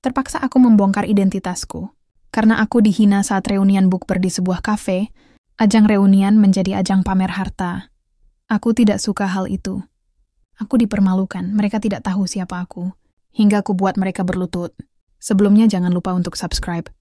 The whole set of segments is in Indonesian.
Terpaksa aku membongkar identitasku. Karena aku dihina saat reunian bukber di sebuah kafe, ajang reunian menjadi ajang pamer harta. Aku tidak suka hal itu. Aku dipermalukan, mereka tidak tahu siapa aku. Hingga aku buat mereka berlutut. Sebelumnya jangan lupa untuk subscribe.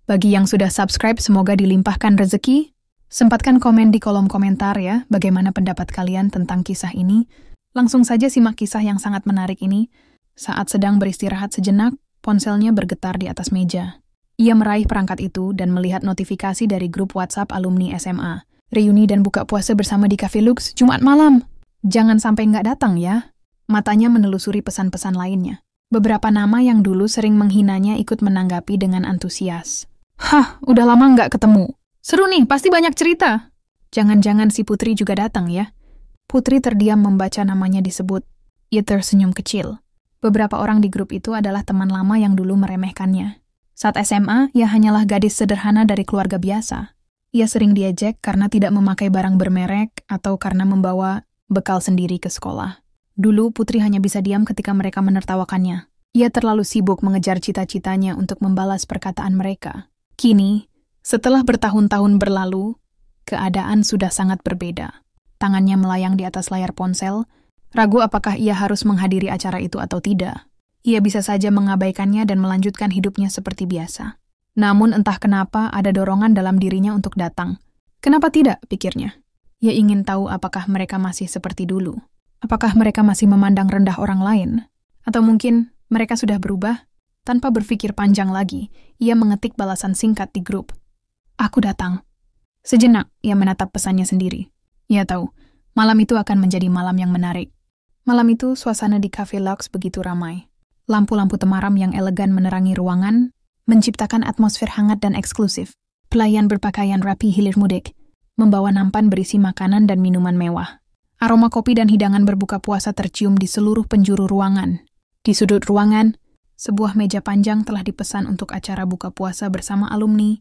Bagi yang sudah subscribe, semoga dilimpahkan rezeki. Sempatkan komen di kolom komentar ya, bagaimana pendapat kalian tentang kisah ini. Langsung saja simak kisah yang sangat menarik ini. Saat sedang beristirahat sejenak, ponselnya bergetar di atas meja. Ia meraih perangkat itu dan melihat notifikasi dari grup WhatsApp alumni SMA. Reuni dan buka puasa bersama di Cafe Lux, Jumat malam. Jangan sampai nggak datang ya. Matanya menelusuri pesan-pesan lainnya. Beberapa nama yang dulu sering menghinanya ikut menanggapi dengan antusias. Hah, udah lama nggak ketemu. Seru nih, pasti banyak cerita. Jangan-jangan si Putri juga datang ya. Putri terdiam membaca namanya disebut. Ia tersenyum kecil. Beberapa orang di grup itu adalah teman lama yang dulu meremehkannya. Saat SMA, ia hanyalah gadis sederhana dari keluarga biasa. Ia sering diejek karena tidak memakai barang bermerek atau karena membawa bekal sendiri ke sekolah. Dulu Putri hanya bisa diam ketika mereka menertawakannya. Ia terlalu sibuk mengejar cita-citanya untuk membalas perkataan mereka. Kini, setelah bertahun-tahun berlalu, keadaan sudah sangat berbeda. Tangannya melayang di atas layar ponsel, ragu apakah ia harus menghadiri acara itu atau tidak. Ia bisa saja mengabaikannya dan melanjutkan hidupnya seperti biasa. Namun entah kenapa ada dorongan dalam dirinya untuk datang. Kenapa tidak, pikirnya. Ia ingin tahu apakah mereka masih seperti dulu. Apakah mereka masih memandang rendah orang lain? Atau mungkin mereka sudah berubah? Tanpa berpikir panjang lagi, ia mengetik balasan singkat di grup. Aku datang. Sejenak, ia menatap pesannya sendiri. Ia tahu, malam itu akan menjadi malam yang menarik. Malam itu, suasana di Cafe Lux begitu ramai. Lampu-lampu temaram yang elegan menerangi ruangan, menciptakan atmosfer hangat dan eksklusif. Pelayan berpakaian rapi hilir mudik, membawa nampan berisi makanan dan minuman mewah. Aroma kopi dan hidangan berbuka puasa tercium di seluruh penjuru ruangan. Di sudut ruangan, sebuah meja panjang telah dipesan untuk acara buka puasa bersama alumni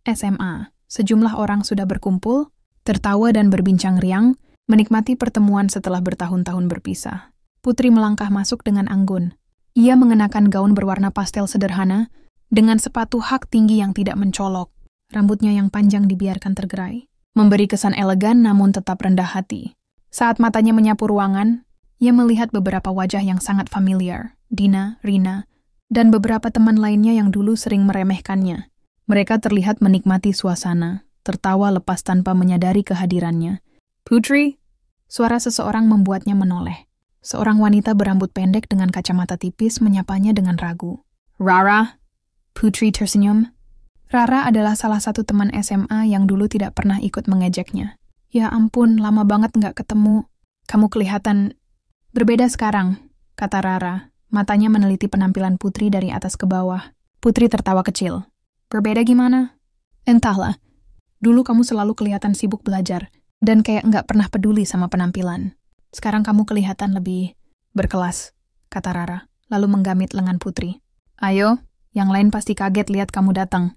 SMA. Sejumlah orang sudah berkumpul, tertawa dan berbincang riang, menikmati pertemuan setelah bertahun-tahun berpisah. Putri melangkah masuk dengan anggun. Ia mengenakan gaun berwarna pastel sederhana, dengan sepatu hak tinggi yang tidak mencolok. Rambutnya yang panjang dibiarkan tergerai, memberi kesan elegan namun tetap rendah hati. Saat matanya menyapu ruangan, ia melihat beberapa wajah yang sangat familiar, Dina, Rina, dan beberapa teman lainnya yang dulu sering meremehkannya. Mereka terlihat menikmati suasana, tertawa lepas tanpa menyadari kehadirannya. Putri? Suara seseorang membuatnya menoleh. Seorang wanita berambut pendek dengan kacamata tipis menyapanya dengan ragu. Rara? Putri tersenyum. Rara adalah salah satu teman SMA yang dulu tidak pernah ikut mengejeknya. Ya ampun, lama banget nggak ketemu. Kamu kelihatan berbeda sekarang, kata Rara. Matanya meneliti penampilan Putri dari atas ke bawah. Putri tertawa kecil. Berbeda gimana? Entahlah. Dulu kamu selalu kelihatan sibuk belajar, dan kayak nggak pernah peduli sama penampilan. Sekarang kamu kelihatan lebih berkelas, kata Rara, lalu menggamit lengan Putri. Ayo, yang lain pasti kaget lihat kamu datang.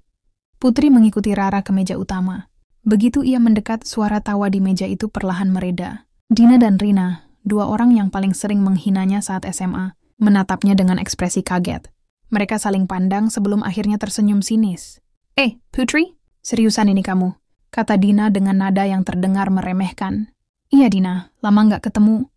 Putri mengikuti Rara ke meja utama. Begitu ia mendekat, suara tawa di meja itu perlahan mereda. Dina dan Rina, dua orang yang paling sering menghinanya saat SMA, menatapnya dengan ekspresi kaget. Mereka saling pandang sebelum akhirnya tersenyum sinis. Putri? Seriusan ini kamu? Kata Dina dengan nada yang terdengar meremehkan. Iya Dina, lama nggak ketemu.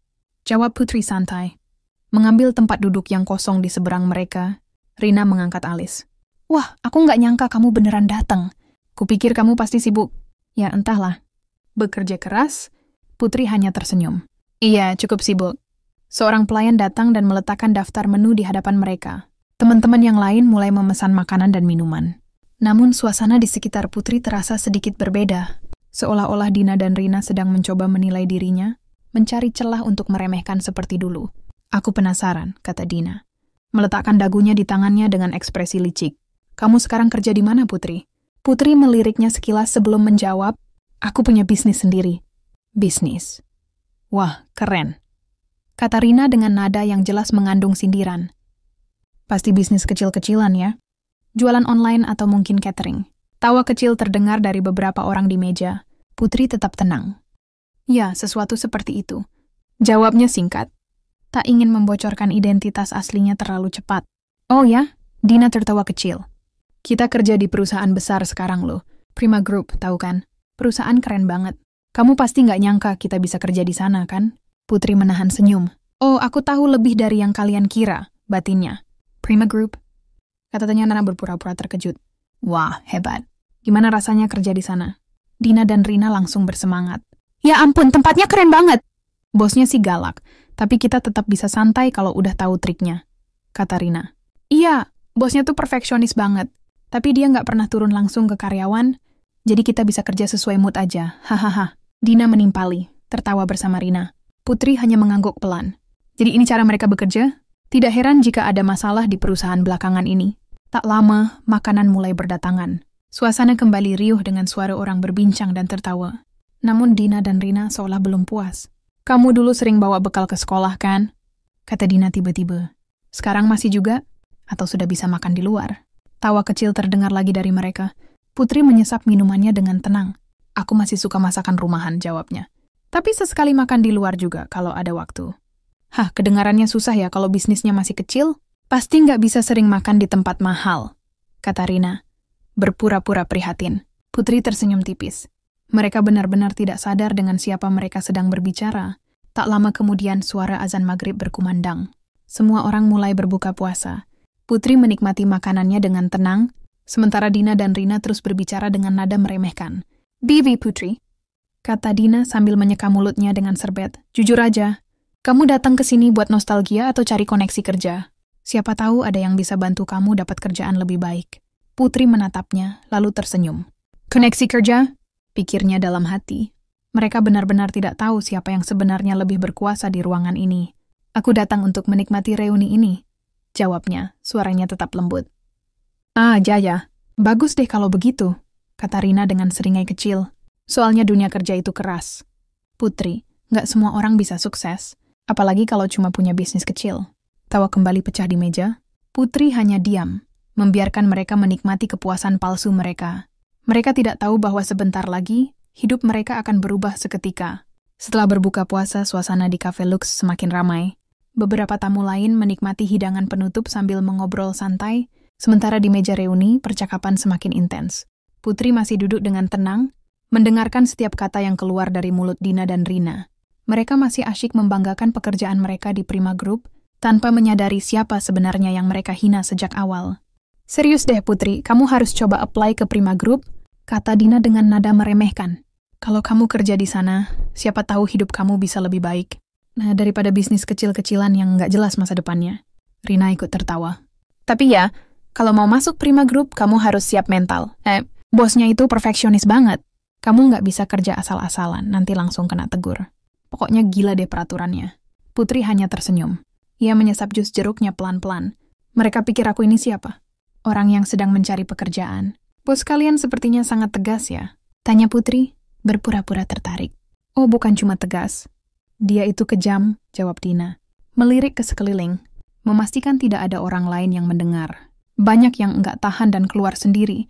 Jawab Putri santai. Mengambil tempat duduk yang kosong di seberang mereka, Rina mengangkat alis. Wah, aku nggak nyangka kamu beneran datang. Kupikir kamu pasti sibuk. Ya entahlah. Bekerja keras, Putri hanya tersenyum. Iya, cukup sibuk. Seorang pelayan datang dan meletakkan daftar menu di hadapan mereka. Teman-teman yang lain mulai memesan makanan dan minuman. Namun suasana di sekitar Putri terasa sedikit berbeda. Seolah-olah Dina dan Rina sedang mencoba menilai dirinya, mencari celah untuk meremehkan seperti dulu. Aku penasaran, kata Dina. Meletakkan dagunya di tangannya dengan ekspresi licik. Kamu sekarang kerja di mana, Putri? Putri meliriknya sekilas sebelum menjawab, aku punya bisnis sendiri. Bisnis? Wah, keren. Kata Rina dengan nada yang jelas mengandung sindiran. Pasti bisnis kecil-kecilan ya? Jualan online atau mungkin catering? Tawa kecil terdengar dari beberapa orang di meja. Putri tetap tenang. Ya, sesuatu seperti itu. Jawabnya singkat. Tak ingin membocorkan identitas aslinya terlalu cepat. Oh ya? Dina tertawa kecil. Kita kerja di perusahaan besar sekarang loh. Prima Group, tahu kan? Perusahaan keren banget. Kamu pasti nggak nyangka kita bisa kerja di sana, kan? Putri menahan senyum. Oh, aku tahu lebih dari yang kalian kira, batinnya. Prima Group? Katanya Nana berpura-pura terkejut. Wah, hebat. Gimana rasanya kerja di sana? Dina dan Rina langsung bersemangat. Ya ampun, tempatnya keren banget. Bosnya sih galak, tapi kita tetap bisa santai kalau udah tahu triknya, kata Rina. Iya, bosnya tuh perfeksionis banget, tapi dia nggak pernah turun langsung ke karyawan, jadi kita bisa kerja sesuai mood aja. Hahaha. Dina menimpali, tertawa bersama Rina. Putri hanya mengangguk pelan. Jadi ini cara mereka bekerja? Tidak heran jika ada masalah di perusahaan belakangan ini. Tak lama, makanan mulai berdatangan. Suasana kembali riuh dengan suara orang berbincang dan tertawa. Namun Dina dan Rina seolah belum puas. Kamu dulu sering bawa bekal ke sekolah, kan? Kata Dina tiba-tiba. Sekarang masih juga? Atau sudah bisa makan di luar? Tawa kecil terdengar lagi dari mereka. Putri menyesap minumannya dengan tenang. Aku masih suka masakan rumahan, jawabnya. Tapi sesekali makan di luar juga kalau ada waktu. Hah, kedengarannya susah ya kalau bisnisnya masih kecil? Pasti nggak bisa sering makan di tempat mahal, kata Rina. Berpura-pura prihatin. Putri tersenyum tipis. Mereka benar-benar tidak sadar dengan siapa mereka sedang berbicara. Tak lama kemudian suara azan maghrib berkumandang. Semua orang mulai berbuka puasa. Putri menikmati makanannya dengan tenang, sementara Dina dan Rina terus berbicara dengan nada meremehkan. Bibi Putri, kata Dina sambil menyeka mulutnya dengan serbet. Jujur aja, kamu datang ke sini buat nostalgia atau cari koneksi kerja? Siapa tahu ada yang bisa bantu kamu dapat kerjaan lebih baik. Putri menatapnya, lalu tersenyum. Koneksi kerja? Pikirnya dalam hati. Mereka benar-benar tidak tahu siapa yang sebenarnya lebih berkuasa di ruangan ini. Aku datang untuk menikmati reuni ini, jawabnya, suaranya tetap lembut. Ah, Jaya, bagus deh kalau begitu, kata Rina dengan seringai kecil. Soalnya dunia kerja itu keras. Putri, nggak semua orang bisa sukses, apalagi kalau cuma punya bisnis kecil. Tawa kembali pecah di meja. Putri hanya diam, membiarkan mereka menikmati kepuasan palsu mereka. Mereka tidak tahu bahwa sebentar lagi, hidup mereka akan berubah seketika. Setelah berbuka puasa, suasana di Cafe Lux semakin ramai. Beberapa tamu lain menikmati hidangan penutup sambil mengobrol santai, sementara di meja reuni, percakapan semakin intens. Putri masih duduk dengan tenang, mendengarkan setiap kata yang keluar dari mulut Dina dan Rina. Mereka masih asyik membanggakan pekerjaan mereka di Prima Group, tanpa menyadari siapa sebenarnya yang mereka hina sejak awal. Serius deh Putri, kamu harus coba apply ke Prima Group, kata Dina dengan nada meremehkan. Kalau kamu kerja di sana, siapa tahu hidup kamu bisa lebih baik. Nah, daripada bisnis kecil-kecilan yang nggak jelas masa depannya. Rina ikut tertawa. Tapi ya, kalau mau masuk Prima Group, kamu harus siap mental. Bosnya itu perfeksionis banget. Kamu nggak bisa kerja asal-asalan, nanti langsung kena tegur. Pokoknya gila deh peraturannya. Putri hanya tersenyum. Ia menyesap jus jeruknya pelan-pelan. Mereka pikir aku ini siapa? Orang yang sedang mencari pekerjaan. Bos kalian sepertinya sangat tegas ya? Tanya Putri, berpura-pura tertarik. Oh, bukan cuma tegas. Dia itu kejam, jawab Dina. Melirik ke sekeliling, memastikan tidak ada orang lain yang mendengar. Banyak yang enggak tahan dan keluar sendiri.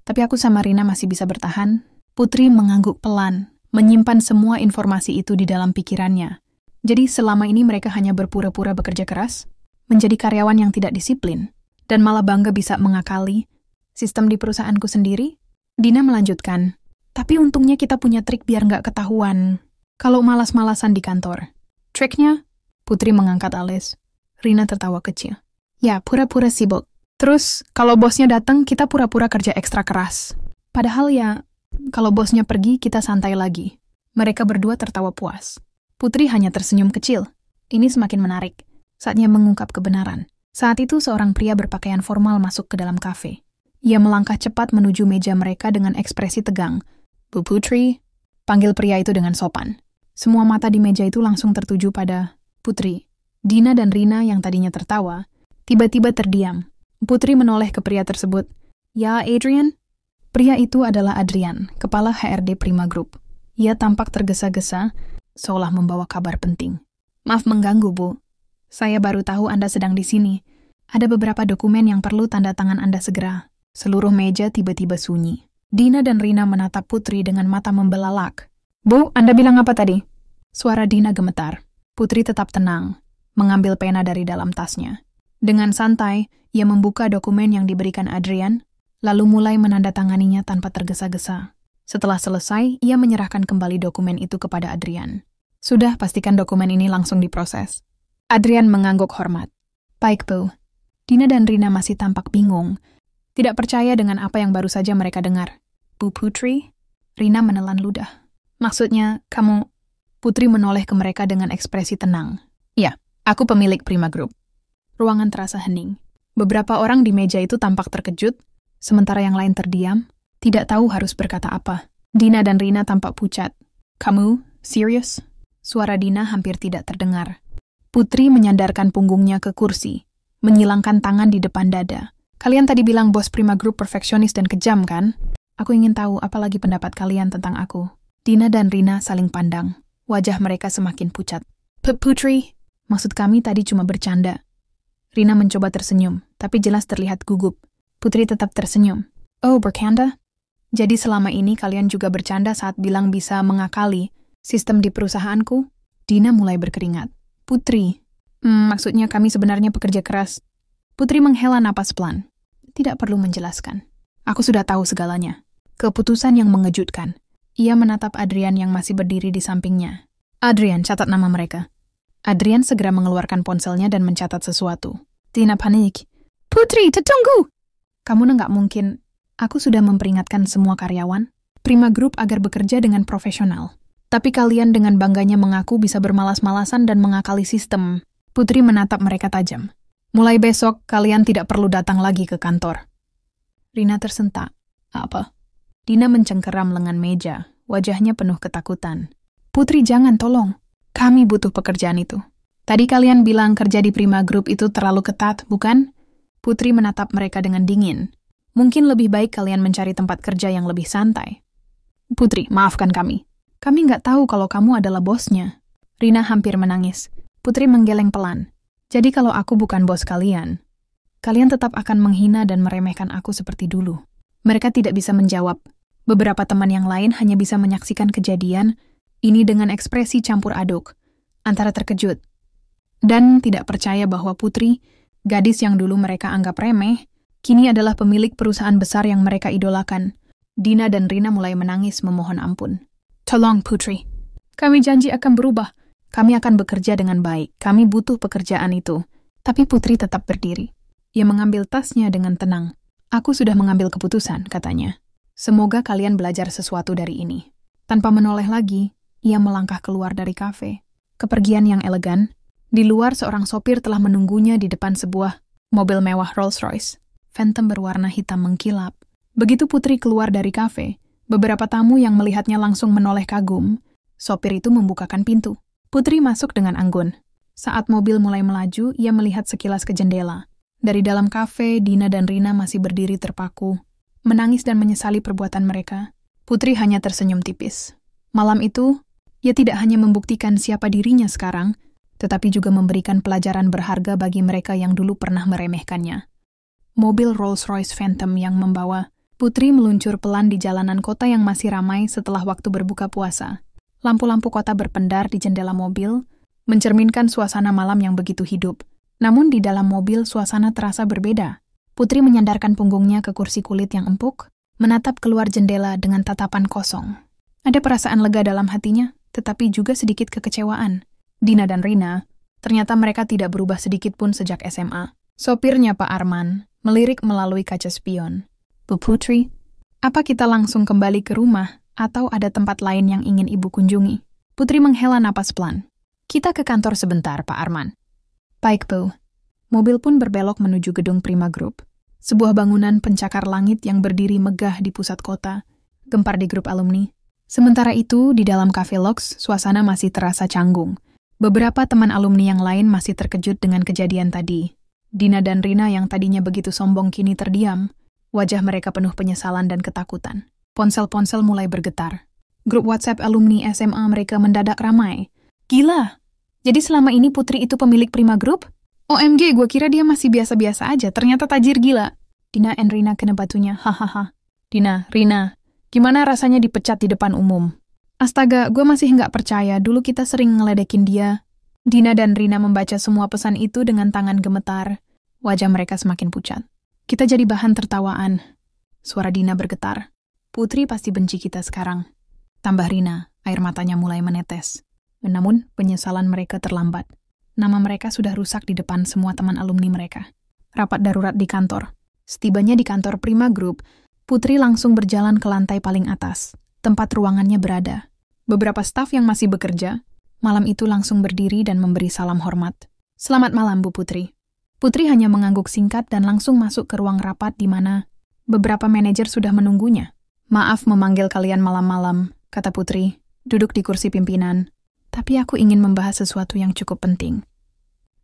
Tapi aku sama Rina masih bisa bertahan. Putri mengangguk pelan, menyimpan semua informasi itu di dalam pikirannya. Jadi selama ini mereka hanya berpura-pura bekerja keras, menjadi karyawan yang tidak disiplin, dan malah bangga bisa mengakali sistem di perusahaanku sendiri. Dina melanjutkan, tapi untungnya kita punya trik biar nggak ketahuan kalau malas-malasan di kantor. Triknya? Putri mengangkat alis. Rina tertawa kecil. Ya, pura-pura sibuk. Terus, kalau bosnya datang, kita pura-pura kerja ekstra keras. Padahal ya, kalau bosnya pergi, kita santai lagi. Mereka berdua tertawa puas. Putri hanya tersenyum kecil. Ini semakin menarik. Saatnya mengungkap kebenaran. Saat itu seorang pria berpakaian formal masuk ke dalam kafe. Ia melangkah cepat menuju meja mereka dengan ekspresi tegang. Bu Putri, panggil pria itu dengan sopan. Semua mata di meja itu langsung tertuju pada Putri. Dina dan Rina yang tadinya tertawa, tiba-tiba terdiam. Putri menoleh ke pria tersebut. Ya, Adrian? Pria itu adalah Adrian, kepala HRD Prima Group. Ia tampak tergesa-gesa, seolah membawa kabar penting. Maaf mengganggu, Bu. Saya baru tahu Anda sedang di sini. Ada beberapa dokumen yang perlu tanda tangan Anda segera. Seluruh meja tiba-tiba sunyi. Dina dan Rina menatap Putri dengan mata membelalak. Bu, Anda bilang apa tadi? Suara Dina gemetar. Putri tetap tenang, mengambil pena dari dalam tasnya. Dengan santai, ia membuka dokumen yang diberikan Adrian, lalu mulai menandatanganinya tanpa tergesa-gesa. Setelah selesai, ia menyerahkan kembali dokumen itu kepada Adrian. Sudah, pastikan dokumen ini langsung diproses. Adrian mengangguk hormat. Baik, Bu. Dina dan Rina masih tampak bingung. Tidak percaya dengan apa yang baru saja mereka dengar. Bu Putri? Rina menelan ludah. Maksudnya, kamu... Putri menoleh ke mereka dengan ekspresi tenang. Ya, aku pemilik Prima Group. Ruangan terasa hening. Beberapa orang di meja itu tampak terkejut, sementara yang lain terdiam, tidak tahu harus berkata apa. Dina dan Rina tampak pucat. Kamu? Serius? Suara Dina hampir tidak terdengar. Putri menyandarkan punggungnya ke kursi, menyilangkan tangan di depan dada. Kalian tadi bilang bos Prima Group perfeksionis dan kejam, kan? Aku ingin tahu apalagi pendapat kalian tentang aku. Dina dan Rina saling pandang. Wajah mereka semakin pucat. Putri, maksud kami tadi cuma bercanda. Rina mencoba tersenyum, tapi jelas terlihat gugup. Putri tetap tersenyum. Oh, bercanda? Jadi selama ini kalian juga bercanda saat bilang bisa mengakali sistem di perusahaanku? Dina mulai berkeringat. Putri, maksudnya kami sebenarnya pekerja keras. Putri menghela napas pelan. Tidak perlu menjelaskan. Aku sudah tahu segalanya. Keputusan yang mengejutkan. Ia menatap Adrian yang masih berdiri di sampingnya. Adrian, catat nama mereka. Adrian segera mengeluarkan ponselnya dan mencatat sesuatu. Dina panik. Putri, tunggu! Kamu nggak mungkin. Aku sudah memperingatkan semua karyawan, Prima Group agar bekerja dengan profesional. Tapi kalian dengan bangganya mengaku bisa bermalas-malasan dan mengakali sistem. Putri menatap mereka tajam. Mulai besok, kalian tidak perlu datang lagi ke kantor. Rina tersentak. Apa? Dina mencengkeram lengan meja, wajahnya penuh ketakutan. Putri, jangan, tolong. Kami butuh pekerjaan itu. Tadi kalian bilang kerja di Prima Group itu terlalu ketat, bukan? Putri menatap mereka dengan dingin. Mungkin lebih baik kalian mencari tempat kerja yang lebih santai. Putri, maafkan kami. Kami nggak tahu kalau kamu adalah bosnya. Rina hampir menangis. Putri menggeleng pelan. Jadi kalau aku bukan bos kalian, kalian tetap akan menghina dan meremehkan aku seperti dulu. Mereka tidak bisa menjawab. Beberapa teman yang lain hanya bisa menyaksikan kejadian ini dengan ekspresi campur aduk, antara terkejut dan tidak percaya bahwa Putri, gadis yang dulu mereka anggap remeh, kini adalah pemilik perusahaan besar yang mereka idolakan. Dina dan Rina mulai menangis memohon ampun. Tolong Putri, kami janji akan berubah. Kami akan bekerja dengan baik. Kami butuh pekerjaan itu. Tapi Putri tetap berdiri. Ia mengambil tasnya dengan tenang. Aku sudah mengambil keputusan, katanya. Semoga kalian belajar sesuatu dari ini. Tanpa menoleh lagi, ia melangkah keluar dari kafe. Kepergian yang elegan. Di luar seorang sopir telah menunggunya di depan sebuah mobil mewah Rolls-Royce. Phantom berwarna hitam mengkilap. Begitu Putri keluar dari kafe, beberapa tamu yang melihatnya langsung menoleh kagum. Sopir itu membukakan pintu. Putri masuk dengan anggun. Saat mobil mulai melaju, ia melihat sekilas ke jendela. Dari dalam kafe, Dina dan Rina masih berdiri terpaku, menangis dan menyesali perbuatan mereka. Putri hanya tersenyum tipis. Malam itu, ia tidak hanya membuktikan siapa dirinya sekarang, tetapi juga memberikan pelajaran berharga bagi mereka yang dulu pernah meremehkannya. Mobil Rolls-Royce Phantom yang membawa Putri meluncur pelan di jalanan kota yang masih ramai setelah waktu berbuka puasa. Lampu-lampu kota berpendar di jendela mobil, mencerminkan suasana malam yang begitu hidup. Namun di dalam mobil suasana terasa berbeda. Putri menyandarkan punggungnya ke kursi kulit yang empuk, menatap keluar jendela dengan tatapan kosong. Ada perasaan lega dalam hatinya, tetapi juga sedikit kekecewaan. Dina dan Rina, ternyata mereka tidak berubah sedikit pun sejak SMA. Sopirnya Pak Arman melirik melalui kaca spion. Bu Putri, apa kita langsung kembali ke rumah atau ada tempat lain yang ingin ibu kunjungi? Putri menghela napas pelan. Kita ke kantor sebentar, Pak Arman. Baik, Bu. Mobil pun berbelok menuju gedung Prima Group. Sebuah bangunan pencakar langit yang berdiri megah di pusat kota, gempar di grup alumni. Sementara itu, di dalam Cafe Lux, suasana masih terasa canggung. Beberapa teman alumni yang lain masih terkejut dengan kejadian tadi. Dina dan Rina yang tadinya begitu sombong kini terdiam. Wajah mereka penuh penyesalan dan ketakutan. Ponsel-ponsel mulai bergetar. Grup WhatsApp alumni SMA mereka mendadak ramai. Gila! Jadi selama ini Putri itu pemilik Prima Group? OMG, gue kira dia masih biasa-biasa aja. Ternyata tajir gila. Dina dan Rina kena batunya. Hahaha. Dina, Rina, gimana rasanya dipecat di depan umum? Astaga, gue masih nggak percaya. Dulu kita sering ngeledekin dia. Dina dan Rina membaca semua pesan itu dengan tangan gemetar. Wajah mereka semakin pucat. Kita jadi bahan tertawaan. Suara Dina bergetar. Putri pasti benci kita sekarang. Tambah Rina, air matanya mulai menetes. Namun, penyesalan mereka terlambat. Nama mereka sudah rusak di depan semua teman alumni mereka. Rapat darurat di kantor. Setibanya di kantor Prima Group, Putri langsung berjalan ke lantai paling atas, tempat ruangannya berada. Beberapa staf yang masih bekerja, malam itu langsung berdiri dan memberi salam hormat. Selamat malam, Bu Putri. Putri hanya mengangguk singkat dan langsung masuk ke ruang rapat di mana beberapa manajer sudah menunggunya. Maaf memanggil kalian malam-malam, kata Putri, duduk di kursi pimpinan. Tapi aku ingin membahas sesuatu yang cukup penting.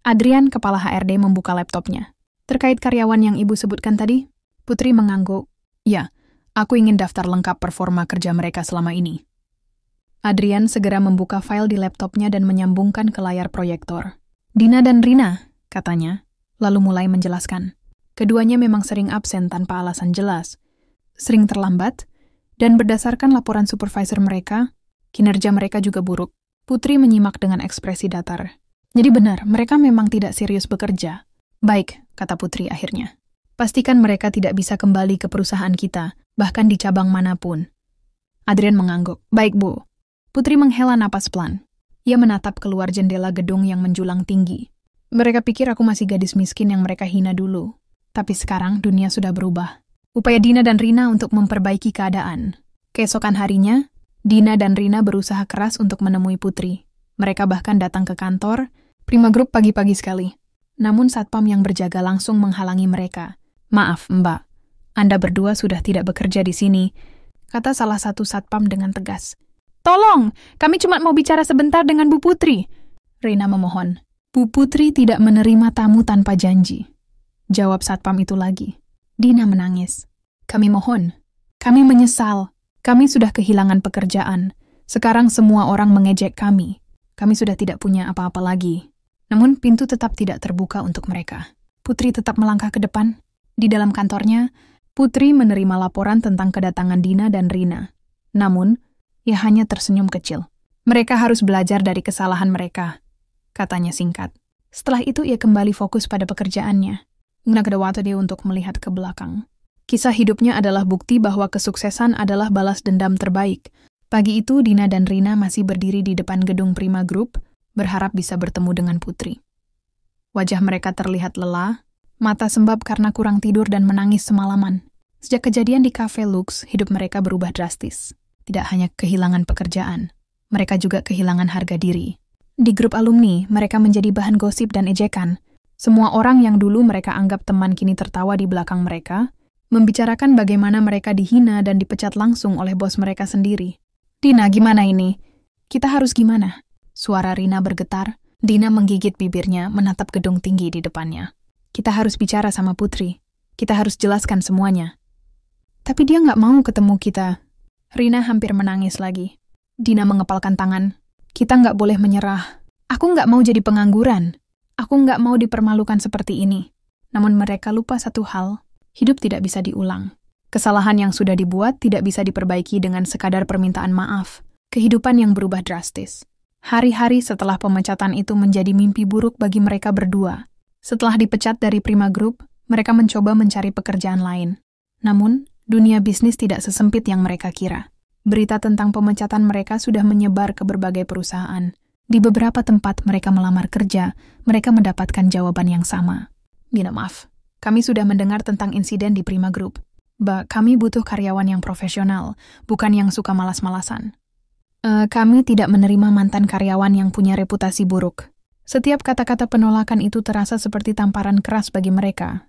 Adrian, kepala HRD, membuka laptopnya. Terkait karyawan yang Ibu sebutkan tadi, Putri mengangguk. Ya, aku ingin daftar lengkap performa kerja mereka selama ini. Adrian segera membuka file di laptopnya dan menyambungkan ke layar proyektor. Dina dan Rina, katanya, lalu mulai menjelaskan. Keduanya memang sering absen tanpa alasan jelas, sering terlambat, dan berdasarkan laporan supervisor mereka, kinerja mereka juga buruk. Putri menyimak dengan ekspresi datar. Jadi benar, mereka memang tidak serius bekerja. Baik, kata Putri akhirnya. Pastikan mereka tidak bisa kembali ke perusahaan kita, bahkan di cabang manapun. Adrian mengangguk. Baik, Bu. Putri menghela napas pelan. Ia menatap keluar jendela gedung yang menjulang tinggi. Mereka pikir aku masih gadis miskin yang mereka hina dulu. Tapi sekarang dunia sudah berubah. Upaya Dina dan Rina untuk memperbaiki keadaan. Keesokan harinya, Dina dan Rina berusaha keras untuk menemui Putri. Mereka bahkan datang ke kantor Prima Group pagi-pagi sekali. Namun satpam yang berjaga langsung menghalangi mereka. Maaf, Mbak. Anda berdua sudah tidak bekerja di sini, kata salah satu satpam dengan tegas. Tolong, kami cuma mau bicara sebentar dengan Bu Putri. Rina memohon. Bu Putri tidak menerima tamu tanpa janji. Jawab satpam itu lagi. Dina menangis. Kami mohon. Kami menyesal. Kami sudah kehilangan pekerjaan. Sekarang semua orang mengejek kami. Kami sudah tidak punya apa-apa lagi. Namun pintu tetap tidak terbuka untuk mereka. Putri tetap melangkah ke depan. Di dalam kantornya, Putri menerima laporan tentang kedatangan Dina dan Rina. Namun, ia hanya tersenyum kecil. Mereka harus belajar dari kesalahan mereka, katanya singkat. Setelah itu ia kembali fokus pada pekerjaannya. Menggunakan waktu dia untuk melihat ke belakang. Kisah hidupnya adalah bukti bahwa kesuksesan adalah balas dendam terbaik. Pagi itu, Dina dan Rina masih berdiri di depan gedung Prima Group, berharap bisa bertemu dengan Putri. Wajah mereka terlihat lelah, mata sembab karena kurang tidur dan menangis semalaman. Sejak kejadian di Cafe Lux, hidup mereka berubah drastis. Tidak hanya kehilangan pekerjaan, mereka juga kehilangan harga diri. Di grup alumni, mereka menjadi bahan gosip dan ejekan. Semua orang yang dulu mereka anggap teman kini tertawa di belakang mereka, membicarakan bagaimana mereka dihina dan dipecat langsung oleh bos mereka sendiri. Dina, gimana ini? Kita harus gimana? Suara Rina bergetar. Dina menggigit bibirnya, menatap gedung tinggi di depannya. Kita harus bicara sama Putri. Kita harus jelaskan semuanya. Tapi dia nggak mau ketemu kita. Rina hampir menangis lagi. Dina mengepalkan tangan. Kita nggak boleh menyerah. Aku nggak mau jadi pengangguran. Aku nggak mau dipermalukan seperti ini. Namun mereka lupa satu hal. Hidup tidak bisa diulang. Kesalahan yang sudah dibuat tidak bisa diperbaiki dengan sekadar permintaan maaf. Kehidupan yang berubah drastis. Hari-hari setelah pemecatan itu menjadi mimpi buruk bagi mereka berdua. Setelah dipecat dari Prima Group, mereka mencoba mencari pekerjaan lain. Namun, dunia bisnis tidak sesempit yang mereka kira. Berita tentang pemecatan mereka sudah menyebar ke berbagai perusahaan. Di beberapa tempat mereka melamar kerja, mereka mendapatkan jawaban yang sama. Minta maaf, kami sudah mendengar tentang insiden di Prima Group. Kami butuh karyawan yang profesional, bukan yang suka malas-malasan. Kami tidak menerima mantan karyawan yang punya reputasi buruk. Setiap kata-kata penolakan itu terasa seperti tamparan keras bagi mereka.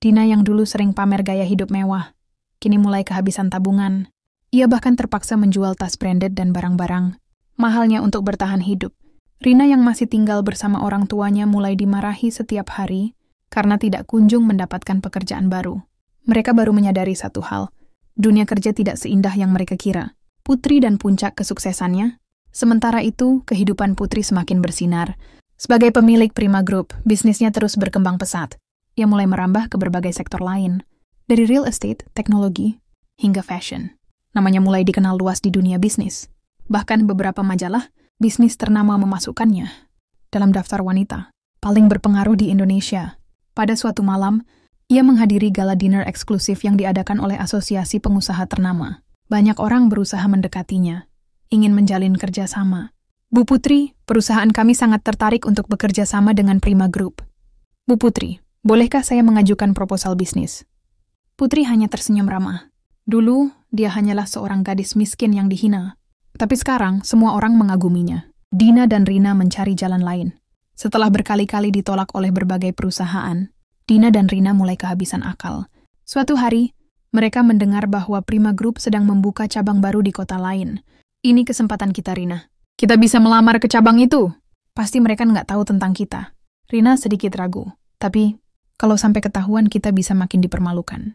Dina yang dulu sering pamer gaya hidup mewah, kini mulai kehabisan tabungan. Ia bahkan terpaksa menjual tas branded dan barang-barang mahalnya untuk bertahan hidup. Rina yang masih tinggal bersama orang tuanya mulai dimarahi setiap hari karena tidak kunjung mendapatkan pekerjaan baru. Mereka baru menyadari satu hal, dunia kerja tidak seindah yang mereka kira. Putri dan puncak kesuksesannya. Sementara itu, kehidupan Putri semakin bersinar. Sebagai pemilik Prima Group, bisnisnya terus berkembang pesat. Ia mulai merambah ke berbagai sektor lain. Dari real estate, teknologi, hingga fashion. Namanya mulai dikenal luas di dunia bisnis. Bahkan beberapa majalah, bisnis ternama memasukkannya dalam daftar wanita paling berpengaruh di Indonesia. Pada suatu malam, ia menghadiri gala dinner eksklusif yang diadakan oleh asosiasi pengusaha ternama. Banyak orang berusaha mendekatinya, ingin menjalin kerjasama. Bu Putri, perusahaan kami sangat tertarik untuk bekerja sama dengan Prima Group. Bu Putri, bolehkah saya mengajukan proposal bisnis? Putri hanya tersenyum ramah. Dulu, dia hanyalah seorang gadis miskin yang dihina. Tapi sekarang, semua orang mengaguminya. Dina dan Rina mencari jalan lain. Setelah berkali-kali ditolak oleh berbagai perusahaan, Dina dan Rina mulai kehabisan akal. Suatu hari, mereka mendengar bahwa Prima Group sedang membuka cabang baru di kota lain. Ini kesempatan kita, Rina. Kita bisa melamar ke cabang itu. Pasti mereka nggak tahu tentang kita. Rina sedikit ragu. Tapi, kalau sampai ketahuan kita bisa makin dipermalukan.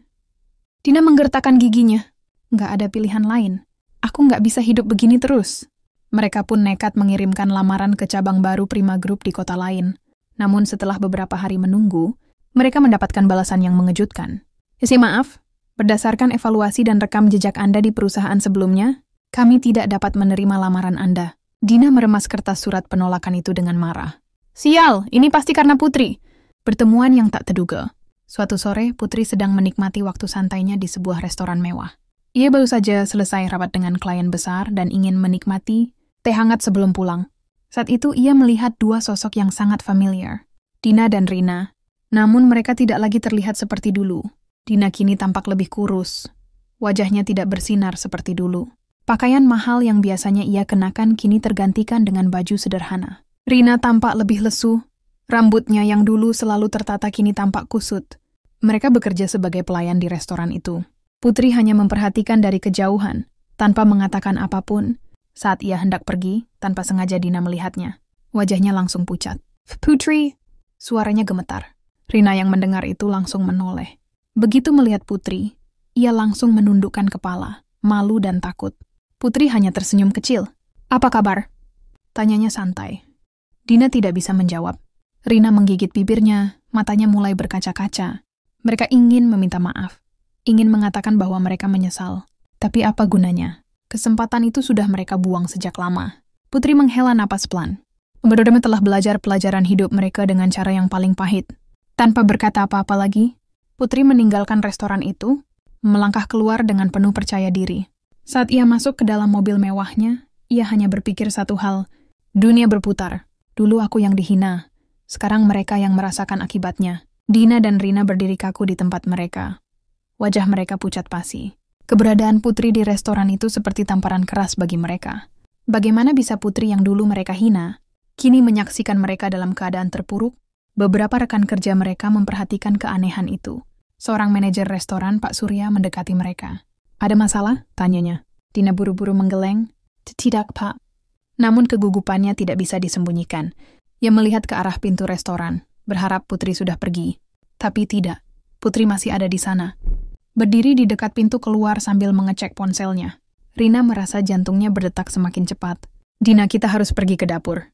Dina menggertakkan giginya. Nggak ada pilihan lain. Aku nggak bisa hidup begini terus. Mereka pun nekat mengirimkan lamaran ke cabang baru Prima Group di kota lain. Namun setelah beberapa hari menunggu, mereka mendapatkan balasan yang mengejutkan. Maaf, berdasarkan evaluasi dan rekam jejak Anda di perusahaan sebelumnya, kami tidak dapat menerima lamaran Anda. Dina meremas kertas surat penolakan itu dengan marah. Sial, ini pasti karena Putri. Pertemuan yang tak terduga. Suatu sore, Putri sedang menikmati waktu santainya di sebuah restoran mewah. Ia baru saja selesai rapat dengan klien besar dan ingin menikmati teh hangat sebelum pulang. Saat itu ia melihat dua sosok yang sangat familiar, Dina dan Rina. Namun mereka tidak lagi terlihat seperti dulu. Dina kini tampak lebih kurus. Wajahnya tidak bersinar seperti dulu. Pakaian mahal yang biasanya ia kenakan kini tergantikan dengan baju sederhana. Rina tampak lebih lesu. Rambutnya yang dulu selalu tertata kini tampak kusut. Mereka bekerja sebagai pelayan di restoran itu. Putri hanya memperhatikan dari kejauhan, tanpa mengatakan apapun. Saat ia hendak pergi, tanpa sengaja Dina melihatnya. Wajahnya langsung pucat. Putri! Suaranya gemetar. Rina yang mendengar itu langsung menoleh. Begitu melihat Putri, ia langsung menundukkan kepala, malu dan takut. Putri hanya tersenyum kecil. Apa kabar? Tanyanya santai. Dina tidak bisa menjawab. Rina menggigit bibirnya, matanya mulai berkaca-kaca. Mereka ingin meminta maaf, ingin mengatakan bahwa mereka menyesal. Tapi apa gunanya? Kesempatan itu sudah mereka buang sejak lama. Putri menghela napas pelan. Benar-benar telah belajar pelajaran hidup mereka dengan cara yang paling pahit. Tanpa berkata apa-apa lagi, Putri meninggalkan restoran itu, melangkah keluar dengan penuh percaya diri. Saat ia masuk ke dalam mobil mewahnya, ia hanya berpikir satu hal. Dunia berputar. Dulu aku yang dihina. Sekarang mereka yang merasakan akibatnya. Dina dan Rina berdiri kaku di tempat mereka. Wajah mereka pucat pasi. Keberadaan Putri di restoran itu seperti tamparan keras bagi mereka. Bagaimana bisa Putri yang dulu mereka hina, kini menyaksikan mereka dalam keadaan terpuruk? Beberapa rekan kerja mereka memperhatikan keanehan itu. Seorang manajer restoran, Pak Surya, mendekati mereka. Ada masalah? Tanyanya. Dina buru-buru menggeleng. Tidak, Pak. Namun kegugupannya tidak bisa disembunyikan. Ia melihat ke arah pintu restoran, berharap Putri sudah pergi. Tapi tidak, Putri masih ada di sana. Berdiri di dekat pintu keluar sambil mengecek ponselnya. Rina merasa jantungnya berdetak semakin cepat. Dina, kita harus pergi ke dapur.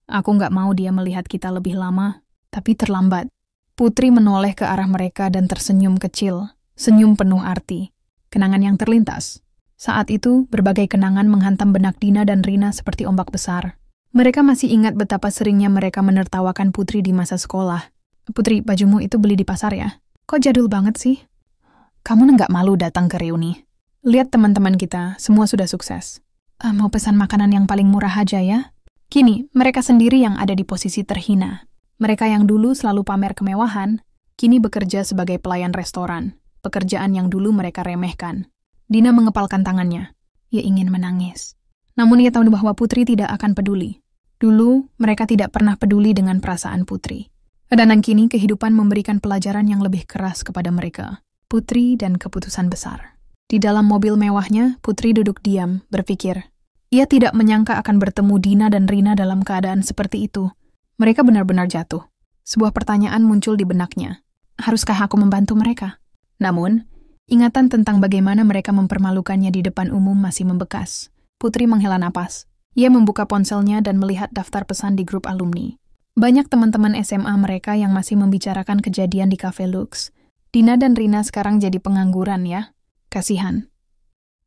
Aku nggak mau dia melihat kita lebih lama, tapi terlambat. Putri menoleh ke arah mereka dan tersenyum kecil, senyum penuh arti. Kenangan yang terlintas. Saat itu, berbagai kenangan menghantam benak Dina dan Rina seperti ombak besar. Mereka masih ingat betapa seringnya mereka menertawakan Putri di masa sekolah. Putri, bajumu itu beli di pasar ya? Kok jadul banget sih? Kamu nggak malu datang ke reuni? Lihat teman-teman kita, semua sudah sukses. Mau pesan makanan yang paling murah aja ya? Kini, mereka sendiri yang ada di posisi terhina. Mereka yang dulu selalu pamer kemewahan, kini bekerja sebagai pelayan restoran. Pekerjaan yang dulu mereka remehkan. Dina mengepalkan tangannya. Ia ingin menangis. Namun ia tahu bahwa Putri tidak akan peduli. Dulu, mereka tidak pernah peduli dengan perasaan Putri. Dan kini kehidupan memberikan pelajaran yang lebih keras kepada mereka. Putri dan keputusan besar. Di dalam mobil mewahnya, Putri duduk diam, berpikir. Ia tidak menyangka akan bertemu Dina dan Rina dalam keadaan seperti itu. Mereka benar-benar jatuh. Sebuah pertanyaan muncul di benaknya. Haruskah aku membantu mereka? Namun, ingatan tentang bagaimana mereka mempermalukannya di depan umum masih membekas. Putri menghela napas. Ia membuka ponselnya dan melihat daftar pesan di grup alumni. Banyak teman-teman SMA mereka yang masih membicarakan kejadian di Cafe Lux. Dina dan Rina sekarang jadi pengangguran ya. Kasihan.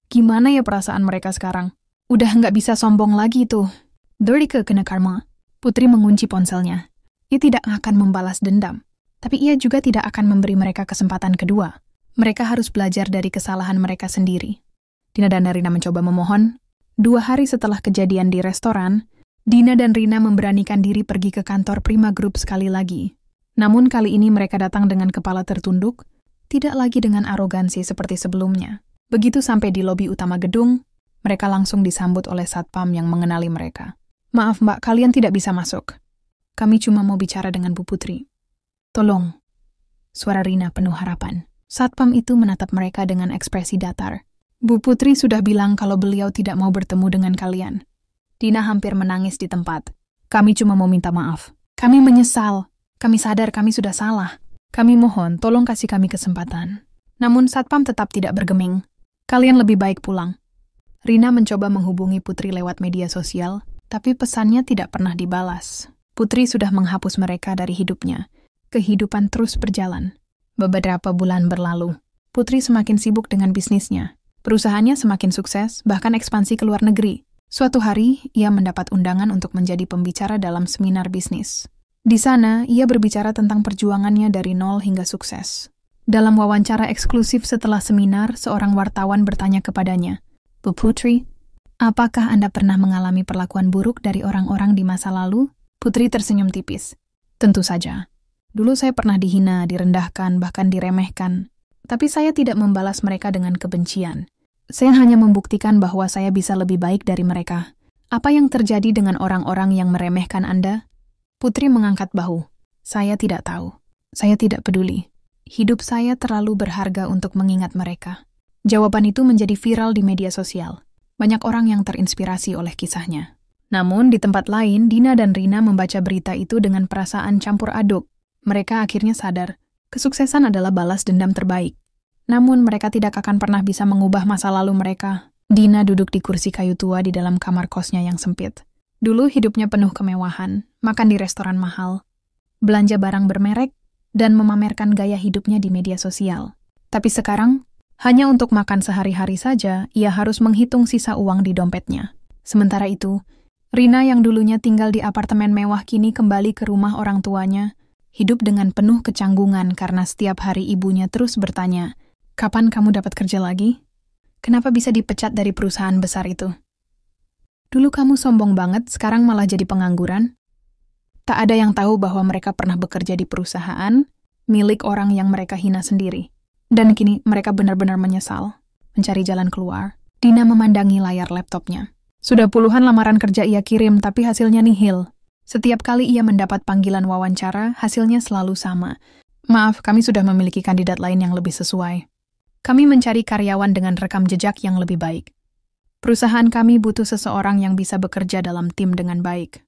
Gimana ya perasaan mereka sekarang? Udah nggak bisa sombong lagi tuh. Dorike kena karma. Putri mengunci ponselnya. Ia tidak akan membalas dendam. Tapi ia juga tidak akan memberi mereka kesempatan kedua. Mereka harus belajar dari kesalahan mereka sendiri. Dina dan Rina mencoba memohon. 2 hari setelah kejadian di restoran, Dina dan Rina memberanikan diri pergi ke kantor Prima Group sekali lagi. Namun kali ini mereka datang dengan kepala tertunduk, tidak lagi dengan arogansi seperti sebelumnya. Begitu sampai di lobi utama gedung, mereka langsung disambut oleh satpam yang mengenali mereka. "Maaf Mbak, kalian tidak bisa masuk. Kami cuma mau bicara dengan Bu Putri." "Tolong." Suara Rina penuh harapan. Satpam itu menatap mereka dengan ekspresi datar. "Bu Putri sudah bilang kalau beliau tidak mau bertemu dengan kalian." Dina hampir menangis di tempat. "Kami cuma mau minta maaf. Kami menyesal. Kami sadar kami sudah salah. Kami mohon, tolong kasih kami kesempatan." Namun satpam tetap tidak bergeming. "Kalian lebih baik pulang." Rina mencoba menghubungi Putri lewat media sosial, tapi pesannya tidak pernah dibalas. Putri sudah menghapus mereka dari hidupnya. Kehidupan terus berjalan. Beberapa bulan berlalu. Putri semakin sibuk dengan bisnisnya. Perusahaannya semakin sukses, bahkan ekspansi ke luar negeri. Suatu hari, ia mendapat undangan untuk menjadi pembicara dalam seminar bisnis. Di sana, ia berbicara tentang perjuangannya dari nol hingga sukses. Dalam wawancara eksklusif setelah seminar, seorang wartawan bertanya kepadanya, "Bu Putri, apakah Anda pernah mengalami perlakuan buruk dari orang-orang di masa lalu?" Putri tersenyum tipis. "Tentu saja. Dulu saya pernah dihina, direndahkan, bahkan diremehkan. Tapi saya tidak membalas mereka dengan kebencian. Saya hanya membuktikan bahwa saya bisa lebih baik dari mereka. Apa yang terjadi dengan orang-orang yang meremehkan Anda?" Putri mengangkat bahu. "Saya tidak tahu. Saya tidak peduli. Hidup saya terlalu berharga untuk mengingat mereka." Jawaban itu menjadi viral di media sosial. Banyak orang yang terinspirasi oleh kisahnya. Namun, di tempat lain, Dina dan Rina membaca berita itu dengan perasaan campur aduk. Mereka akhirnya sadar, kesuksesan adalah balas dendam terbaik. Namun, mereka tidak akan pernah bisa mengubah masa lalu mereka. Dina duduk di kursi kayu tua di dalam kamar kosnya yang sempit. Dulu hidupnya penuh kemewahan, makan di restoran mahal, belanja barang bermerek, dan memamerkan gaya hidupnya di media sosial. Tapi sekarang, hanya untuk makan sehari-hari saja, ia harus menghitung sisa uang di dompetnya. Sementara itu, Rina yang dulunya tinggal di apartemen mewah kini kembali ke rumah orang tuanya, hidup dengan penuh kecanggungan karena setiap hari ibunya terus bertanya, "Kapan kamu dapat kerja lagi? Kenapa bisa dipecat dari perusahaan besar itu? Dulu kamu sombong banget, sekarang malah jadi pengangguran." Tak ada yang tahu bahwa mereka pernah bekerja di perusahaan milik orang yang mereka hina sendiri. Dan kini mereka benar-benar menyesal, mencari jalan keluar. Dina memandangi layar laptopnya. Sudah puluhan lamaran kerja ia kirim, tapi hasilnya nihil. Setiap kali ia mendapat panggilan wawancara, hasilnya selalu sama. "Maaf, kami sudah memiliki kandidat lain yang lebih sesuai. Kami mencari karyawan dengan rekam jejak yang lebih baik. Perusahaan kami butuh seseorang yang bisa bekerja dalam tim dengan baik."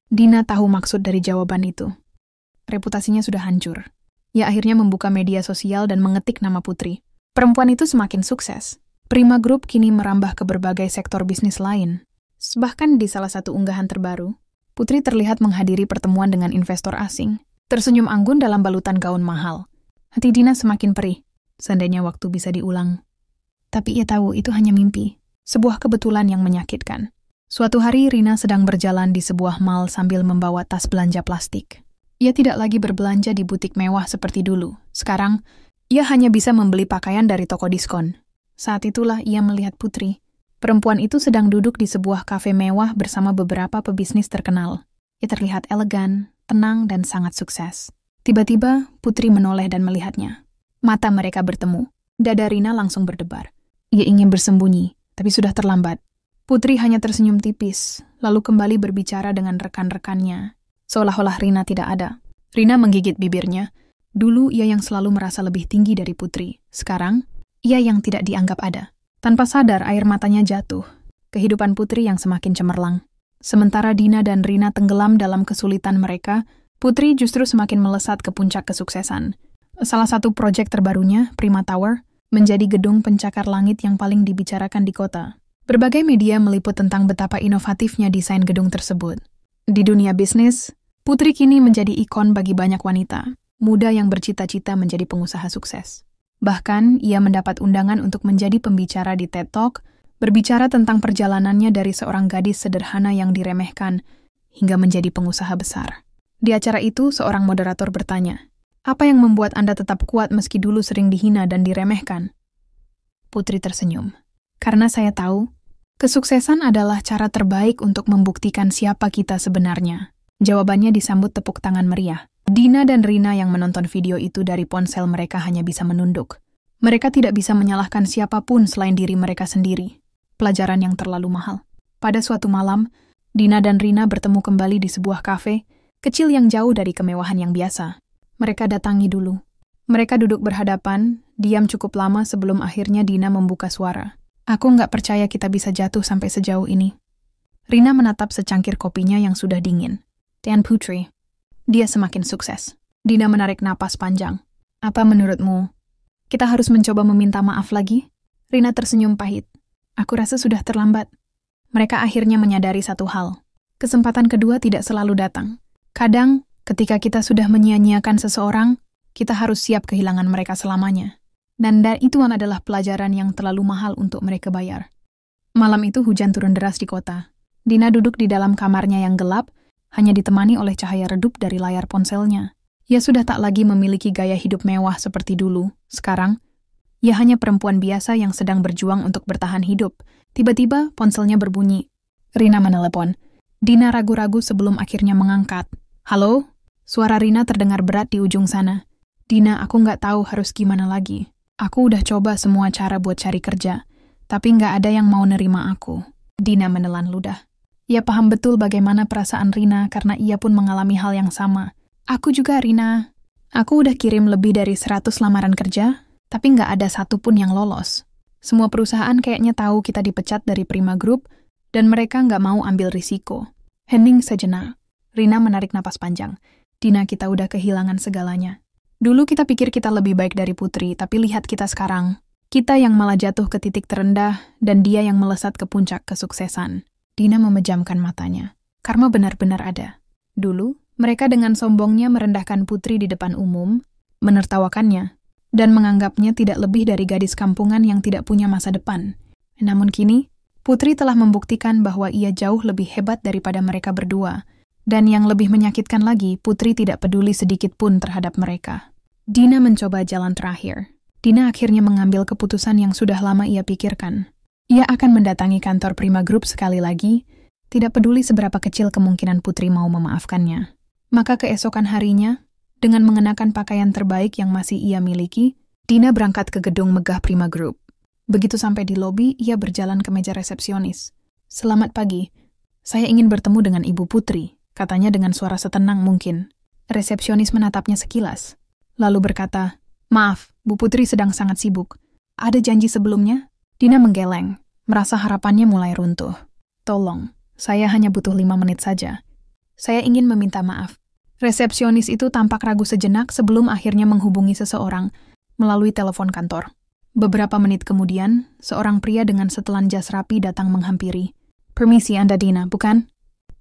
Dina tahu maksud dari jawaban itu. Reputasinya sudah hancur. Ia akhirnya membuka media sosial dan mengetik nama Putri. Perempuan itu semakin sukses. Prima Group kini merambah ke berbagai sektor bisnis lain. Bahkan di salah satu unggahan terbaru, Putri terlihat menghadiri pertemuan dengan investor asing, tersenyum anggun dalam balutan gaun mahal. Hati Dina semakin perih. Seandainya waktu bisa diulang. Tapi ia tahu itu hanya mimpi, sebuah kebetulan yang menyakitkan. Suatu hari Rina sedang berjalan di sebuah mall sambil membawa tas belanja plastik. Ia tidak lagi berbelanja di butik mewah seperti dulu. Sekarang, ia hanya bisa membeli pakaian dari toko diskon. Saat itulah ia melihat Putri. Perempuan itu sedang duduk di sebuah kafe mewah bersama beberapa pebisnis terkenal. Ia terlihat elegan, tenang, dan sangat sukses. Tiba-tiba, Putri menoleh dan melihatnya. Mata mereka bertemu. Dada Rina langsung berdebar. Ia ingin bersembunyi, tapi sudah terlambat. Putri hanya tersenyum tipis, lalu kembali berbicara dengan rekan-rekannya. Seolah-olah Rina tidak ada. Rina menggigit bibirnya. Dulu ia yang selalu merasa lebih tinggi dari Putri. Sekarang, ia yang tidak dianggap ada. Tanpa sadar, air matanya jatuh. Kehidupan Putri yang semakin cemerlang. Sementara Dina dan Rina tenggelam dalam kesulitan mereka, Putri justru semakin melesat ke puncak kesuksesan. Salah satu proyek terbarunya, Prima Tower, menjadi gedung pencakar langit yang paling dibicarakan di kota. Berbagai media meliput tentang betapa inovatifnya desain gedung tersebut. Di dunia bisnis, Putri kini menjadi ikon bagi banyak wanita, muda yang bercita-cita menjadi pengusaha sukses. Bahkan, ia mendapat undangan untuk menjadi pembicara di TED Talk, berbicara tentang perjalanannya dari seorang gadis sederhana yang diremehkan, hingga menjadi pengusaha besar. Di acara itu, seorang moderator bertanya, Apa yang membuat Anda tetap kuat meski dulu sering dihina dan diremehkan? Putri tersenyum. Karena saya tahu, kesuksesan adalah cara terbaik untuk membuktikan siapa kita sebenarnya. Jawabannya disambut tepuk tangan meriah. Dina dan Rina yang menonton video itu dari ponsel mereka hanya bisa menunduk. Mereka tidak bisa menyalahkan siapapun selain diri mereka sendiri. Pelajaran yang terlalu mahal. Pada suatu malam, Dina dan Rina bertemu kembali di sebuah kafe, kecil yang jauh dari kemewahan yang biasa. Mereka datangi dulu. Mereka duduk berhadapan, diam cukup lama sebelum akhirnya Dina membuka suara. Aku nggak percaya kita bisa jatuh sampai sejauh ini. Rina menatap secangkir kopinya yang sudah dingin. Dan Putri, dia semakin sukses. Dina menarik napas panjang. Apa menurutmu? Kita harus mencoba meminta maaf lagi? Rina tersenyum pahit. Aku rasa sudah terlambat. Mereka akhirnya menyadari satu hal. Kesempatan kedua tidak selalu datang. Kadang, ketika kita sudah menyia-nyiakan seseorang, kita harus siap kehilangan mereka selamanya. Dan itu adalah pelajaran yang terlalu mahal untuk mereka bayar. Malam itu hujan turun deras di kota. Dina duduk di dalam kamarnya yang gelap, hanya ditemani oleh cahaya redup dari layar ponselnya. Ia sudah tak lagi memiliki gaya hidup mewah seperti dulu. Sekarang, ia hanya perempuan biasa yang sedang berjuang untuk bertahan hidup. Tiba-tiba, ponselnya berbunyi. Rina menelepon. Dina ragu-ragu sebelum akhirnya mengangkat. Halo? Suara Rina terdengar berat di ujung sana. Dina, aku nggak tahu harus gimana lagi. Aku udah coba semua cara buat cari kerja, tapi nggak ada yang mau nerima aku. Dina menelan ludah. Ia paham betul bagaimana perasaan Rina karena ia pun mengalami hal yang sama. Aku juga, Rina. Aku udah kirim lebih dari 100 lamaran kerja, tapi nggak ada satupun yang lolos. Semua perusahaan kayaknya tahu kita dipecat dari Prima Group, dan mereka nggak mau ambil risiko. Hening sejenak. Rina menarik napas panjang. Dina, kita udah kehilangan segalanya. Dulu kita pikir kita lebih baik dari Putri, tapi lihat kita sekarang. Kita yang malah jatuh ke titik terendah, dan dia yang melesat ke puncak kesuksesan. Dina memejamkan matanya. Karma benar-benar ada. Dulu, mereka dengan sombongnya merendahkan Putri di depan umum, menertawakannya, dan menganggapnya tidak lebih dari gadis kampungan yang tidak punya masa depan. Namun kini, Putri telah membuktikan bahwa ia jauh lebih hebat daripada mereka berdua. Dan yang lebih menyakitkan lagi, Putri tidak peduli sedikit pun terhadap mereka. Dina mencoba jalan terakhir. Dina akhirnya mengambil keputusan yang sudah lama ia pikirkan. Ia akan mendatangi kantor Prima Group sekali lagi, tidak peduli seberapa kecil kemungkinan Putri mau memaafkannya. Maka keesokan harinya, dengan mengenakan pakaian terbaik yang masih ia miliki, Dina berangkat ke gedung megah Prima Group. Begitu sampai di lobi, ia berjalan ke meja resepsionis. Selamat pagi, saya ingin bertemu dengan Ibu Putri. Katanya dengan suara setenang mungkin. Resepsionis menatapnya sekilas. Lalu berkata, maaf, Bu Putri sedang sangat sibuk. Ada janji sebelumnya? Dina menggeleng, merasa harapannya mulai runtuh. Tolong, saya hanya butuh 5 menit saja. Saya ingin meminta maaf. Resepsionis itu tampak ragu sejenak sebelum akhirnya menghubungi seseorang melalui telepon kantor. Beberapa menit kemudian, seorang pria dengan setelan jas rapi datang menghampiri. Permisi Anda Dina, bukan?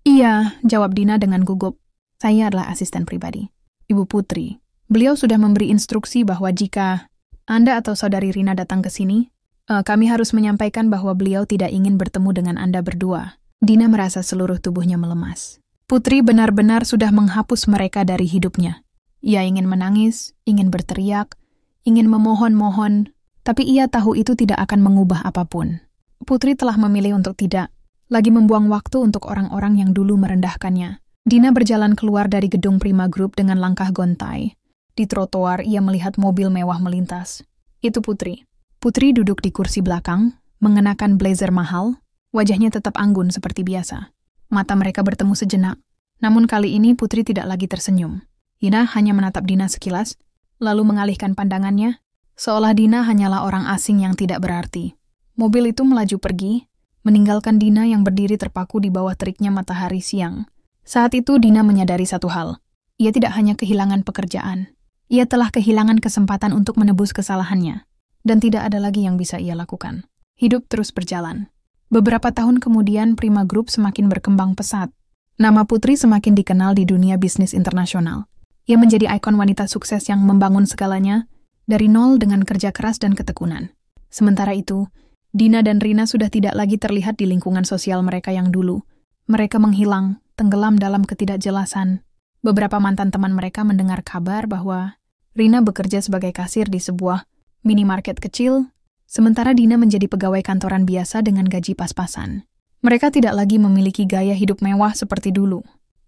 Iya, jawab Dina dengan gugup. Saya adalah asisten pribadi. Ibu Putri. Beliau sudah memberi instruksi bahwa jika Anda atau saudari Rina datang ke sini, kami harus menyampaikan bahwa beliau tidak ingin bertemu dengan Anda berdua. Dina merasa seluruh tubuhnya melemas. Putri benar-benar sudah menghapus mereka dari hidupnya. Ia ingin menangis, ingin berteriak, ingin memohon-mohon, tapi ia tahu itu tidak akan mengubah apapun. Putri telah memilih untuk tidak lagi membuang waktu untuk orang-orang yang dulu merendahkannya. Dina berjalan keluar dari gedung Prima Group dengan langkah gontai. Di trotoar, ia melihat mobil mewah melintas. Itu Putri. Putri duduk di kursi belakang, mengenakan blazer mahal, wajahnya tetap anggun seperti biasa. Mata mereka bertemu sejenak, namun kali ini Putri tidak lagi tersenyum. Dina hanya menatap Dina sekilas, lalu mengalihkan pandangannya, seolah Dina hanyalah orang asing yang tidak berarti. Mobil itu melaju pergi, meninggalkan Dina yang berdiri terpaku di bawah teriknya matahari siang. Saat itu Dina menyadari satu hal. Ia tidak hanya kehilangan pekerjaan. Ia telah kehilangan kesempatan untuk menebus kesalahannya. Dan tidak ada lagi yang bisa ia lakukan. Hidup terus berjalan. Beberapa tahun kemudian Prima Group semakin berkembang pesat. Nama Putri semakin dikenal di dunia bisnis internasional. Ia menjadi ikon wanita sukses yang membangun segalanya dari nol dengan kerja keras dan ketekunan. Sementara itu, Dina dan Rina sudah tidak lagi terlihat di lingkungan sosial mereka yang dulu. Mereka menghilang, tenggelam dalam ketidakjelasan. Beberapa mantan teman mereka mendengar kabar bahwa Rina bekerja sebagai kasir di sebuah minimarket kecil, sementara Dina menjadi pegawai kantoran biasa dengan gaji pas-pasan. Mereka tidak lagi memiliki gaya hidup mewah seperti dulu.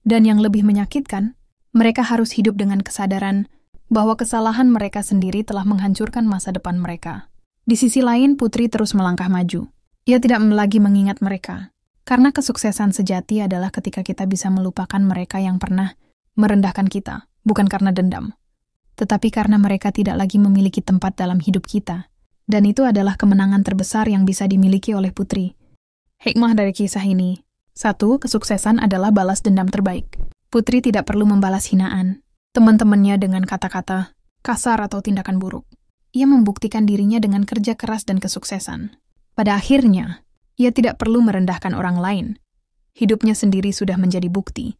Dan yang lebih menyakitkan, mereka harus hidup dengan kesadaran bahwa kesalahan mereka sendiri telah menghancurkan masa depan mereka. Di sisi lain, Putri terus melangkah maju. Ia tidak lagi mengingat mereka, karena kesuksesan sejati adalah ketika kita bisa melupakan mereka yang pernah merendahkan kita, bukan karena dendam, tetapi karena mereka tidak lagi memiliki tempat dalam hidup kita. Dan itu adalah kemenangan terbesar yang bisa dimiliki oleh Putri. Hikmah dari kisah ini: 1. Kesuksesan adalah balas dendam terbaik. Putri tidak perlu membalas hinaan teman-temannya dengan kata-kata kasar atau tindakan buruk. Ia membuktikan dirinya dengan kerja keras dan kesuksesan. Pada akhirnya, ia tidak perlu merendahkan orang lain. Hidupnya sendiri sudah menjadi bukti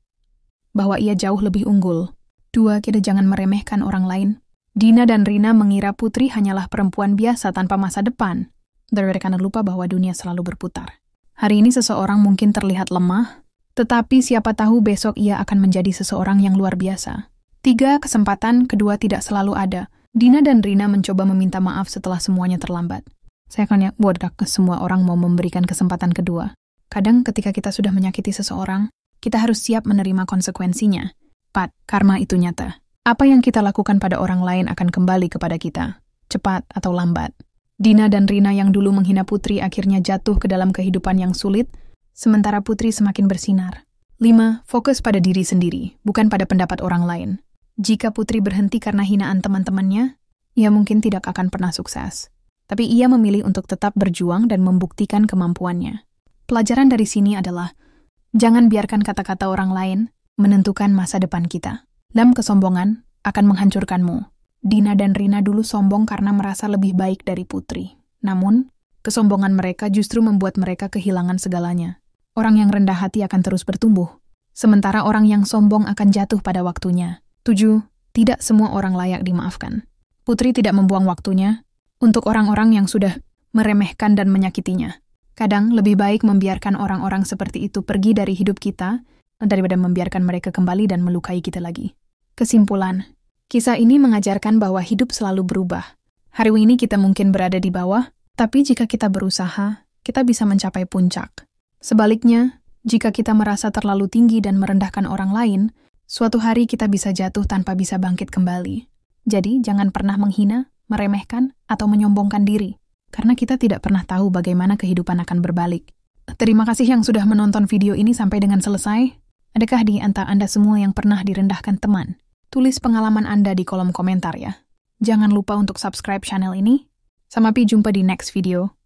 bahwa ia jauh lebih unggul. 2. Kita jangan meremehkan orang lain. Dina dan Rina mengira Putri hanyalah perempuan biasa tanpa masa depan, karena lupa bahwa dunia selalu berputar. Hari ini seseorang mungkin terlihat lemah, tetapi siapa tahu besok ia akan menjadi seseorang yang luar biasa. 3. Kesempatan kedua tidak selalu ada. Dina dan Rina mencoba meminta maaf setelah semuanya terlambat. Saya akan bodoh ke semua orang mau memberikan kesempatan kedua. Kadang ketika kita sudah menyakiti seseorang, kita harus siap menerima konsekuensinya. 4. Karma itu nyata. Apa yang kita lakukan pada orang lain akan kembali kepada kita, cepat atau lambat. Dina dan Rina yang dulu menghina Putri akhirnya jatuh ke dalam kehidupan yang sulit, sementara Putri semakin bersinar. 5. Fokus pada diri sendiri, bukan pada pendapat orang lain. Jika Putri berhenti karena hinaan teman-temannya, ia mungkin tidak akan pernah sukses. Tapi ia memilih untuk tetap berjuang dan membuktikan kemampuannya. Pelajaran dari sini adalah, jangan biarkan kata-kata orang lain menentukan masa depan kita. Dalam kesombongan akan menghancurkanmu. Dina dan Rina dulu sombong karena merasa lebih baik dari Putri. Namun, kesombongan mereka justru membuat mereka kehilangan segalanya. Orang yang rendah hati akan terus bertumbuh, sementara orang yang sombong akan jatuh pada waktunya. 7. Tidak semua orang layak dimaafkan. Putri tidak membuang waktunya untuk orang-orang yang sudah meremehkan dan menyakitinya. Kadang lebih baik membiarkan orang-orang seperti itu pergi dari hidup kita daripada membiarkan mereka kembali dan melukai kita lagi. Kesimpulan, kisah ini mengajarkan bahwa hidup selalu berubah. Hari ini kita mungkin berada di bawah, tapi jika kita berusaha, kita bisa mencapai puncak. Sebaliknya, jika kita merasa terlalu tinggi dan merendahkan orang lain, suatu hari kita bisa jatuh tanpa bisa bangkit kembali. Jadi, jangan pernah menghina, meremehkan, atau menyombongkan diri, karena kita tidak pernah tahu bagaimana kehidupan akan berbalik. Terima kasih yang sudah menonton video ini sampai dengan selesai. Adakah di antara Anda semua yang pernah direndahkan teman? Tulis pengalaman Anda di kolom komentar ya. Jangan lupa untuk subscribe channel ini. Sampai jumpa di next video.